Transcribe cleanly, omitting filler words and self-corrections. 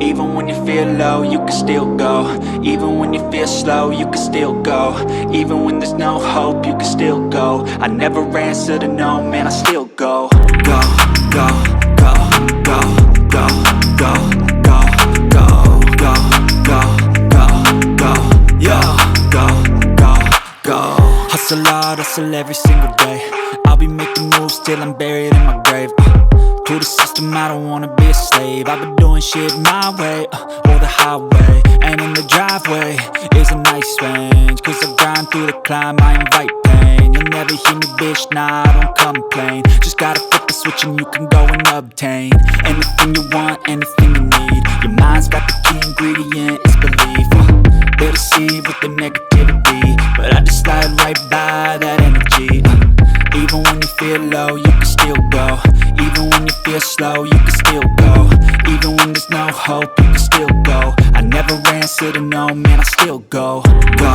Even when you feel low, you can still go. Even when you feel slow, you can still go. Even when there's no hope, you can still go. I never answer to no, man, I still go. Go, go, go, go, go, go, go, go, go, go, go, go, yo, go, go, go. Hustle hard, hustle every single day. I'll be making moves till I'm buried in my grave. To the system, I don't wanna be a slave. I've been doing shit my way, or the highway. And in the driveway is a nice range. Cause I grind through the climb, I invite pain. You'll never hear me, bitch, nah, I don't complain. Just gotta flip the switch and you can go and obtain anything you want, anything you need. Your mind's got the key ingredient, it's belief. They deceive with the negativity, but I just slide right by that energy. Even when you feel low, you can still go. Even when you feel slow, you can still go. Even when there's no hope, you can still go. I never answer to no, man, I still go. Go.